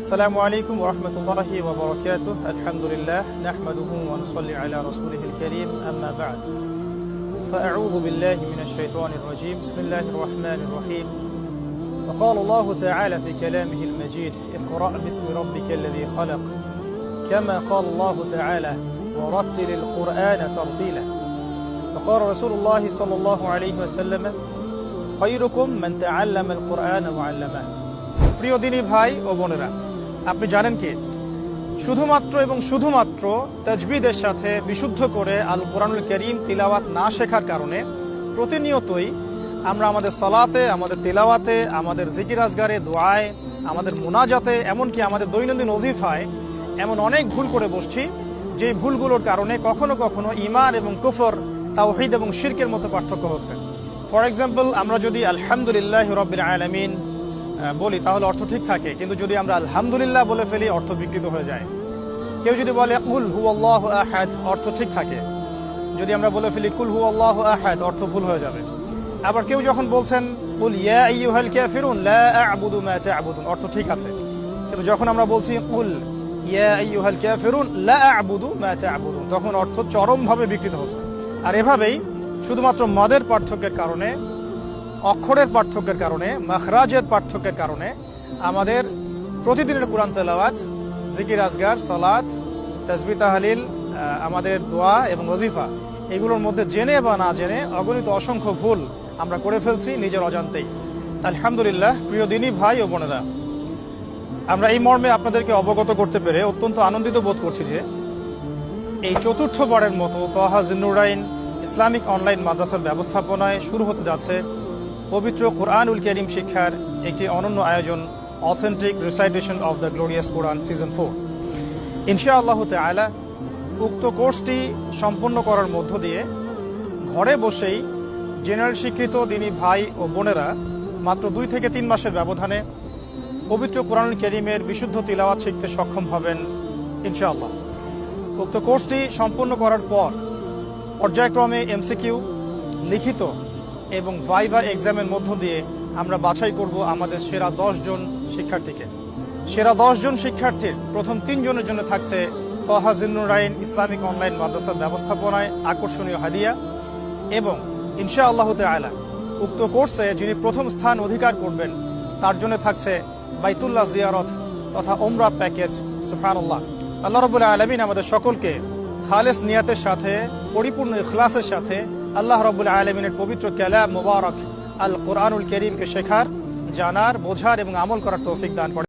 السلام عليكم ورحمة الله وبركاته. الحمد لله نحمده ونصلي على رسوله الكريم. أما بعد فأعوذ بالله من الشيطان الرجيم. بسم الله الرحمن الرحيم. وقال الله تعالى في كلامه المجيد: اقرأ باسم ربك الذي خلق. كما قال الله تعالى: ورتل القرآن ترتيلا. وقال رسول الله صلى الله عليه وسلم: خيركم من تعلم القرآن وعلمه. প্রিয় দিনী ভাই ও বোনেরা, আপনি জানেন কি শুধুমাত্র এবং শুধুমাত্র তাজবিদের সাথে বিশুদ্ধ করে আল কোরআনুল কারীম তিলাওয়াত না শেখার কারণে প্রতিনিয়তই আমরা আমাদের সালাতে, আমাদের তিলাওয়াতে, আমাদের জিকির আজগারে, দোয়ায়, আমাদের মুনাজাতে, এমনকি আমাদের দৈনন্দিন ওজিফায় এমন অনেক ভুল করে বসছি, যে ভুলগুলোর কারণে কখনো কখনো ঈমান এবং কুফর, তাওহীদ এবং শিরকের মতো পার্থক্য হচ্ছে। ফর এক্সাম্পল, আমরা যদি আলহামদুলিল্লাহি রাব্বিল আলামিন বলি তাহলে অর্থ ঠিক থাকে, কিন্তু যদি আমরা আলহামদুলিল্লাহ বলে ফেলি অর্থ বিকৃত হয়ে যায়। কেউ যদি বলে কুল হুয়াল্লাহু আহাদ, অর্থ ঠিক থাকে। যদি আমরা বলে ফেলি কুল হুয়াল্লাহু আহাদ, অর্থ ভুল হয়ে যাবে। আবার কেউ যখন বলছেন কুল ইয়া আইয়ুহাল কাফিরুন লা আ'বুদু মা তা'বুদুন, অর্থ ঠিক আছে। কিন্তু যখন আমরা বলছি কুল ইয়া আইয়ুহাল কাফিরুন লা আ'বুদু মা তা'বুদুন, তখন অর্থ চরমভাবে বিকৃত হচ্ছে। আর এভাবেই শুধুমাত্র মদের পার্থক্যের কারণে, অক্ষরের পার্থক্যের কারণে, মাখরাজের পার্থক্যের কারণে আমাদের প্রতিদিনের কোরআন তেলাওয়াত, জিকির আজগার, সালাত, তাসবিহ তাহলিল, আমাদের দোয়া এবং ওজিফা, এগুলোর মধ্যে জেনে বা না জেনে অগণিত অসংখ্য ভুল আমরা করে ফেলছি নিজের অজান্তেই। আলহামদুলিল্লাহ, প্রিয় দিনী ভাই ও বোনেরা, আমরা এই মর্মে আপনাদেরকে অবগত করতে পেরে অত্যন্ত আনন্দিত বোধ করছি যে এই চতুর্থবারের মতো তহা জিন্নুরাইন ইসলামিক অনলাইন মাদ্রাসার ব্যবস্থাপনায় শুরু হতে যাচ্ছে পবিত্র কোরআনুল কারীম শিক্ষার একটি অনন্য আয়োজন, authentic recitation of the glorious Quran season 4। ইনশাআল্লাহ তাআলা উক্ত কোর্সটি সম্পন্ন করার মধ্য দিয়ে ঘরে বসেই জেনারেল শিক্ষিত দিনী ভাই ও বোনেরা মাত্র 2 থেকে 3 মাসের ব্যবধানে পবিত্র কোরআনুল কারীমের বিশুদ্ধ তিলাওয়াত শিখতে সক্ষম হবেন ইনশাআল্লাহ। উক্ত কোর্সটি সম্পন্ন করার পর পর্যায়ক্রমে এমসিকিউ, লিখিত এবং ভাইভা এক্সামের মধ্য দিয়ে আমরা বাছাই করব আমাদের সেরা 10 জন শিক্ষার্থীকে। সেরা 10 জন শিক্ষার্থীর প্রথম 3 জনের জন্য থাকছে তহা জিন্নুরাইন ইসলামিক অনলাইন মাদ্রাসার ব্যবস্থাপনায় আকর্ষণীয় হাদিয়া, এবং ইনশাআল্লাহ তাআলা উক্ত কোর্সে যিনি প্রথম স্থান অধিকার করবেন তার জন্য থাকছে বাইতুল্লাহ জিয়ারত তথা ওমরা প্যাকেজ। সুবহানাল্লাহ। আল্লাহ রাব্বুল আলামিন আমাদের সকলকে খালেস নিয়াতের সাথে, পরিপূর্ণ ইখলাসের সাথে আল্লাহ রাব্বুল আলামিনের পবিত্র কালাম মুবারক আল কোরআনুল কারীমকে শেখার, জানার, বোঝার এবং আমল করার তৌফিক দান করেন।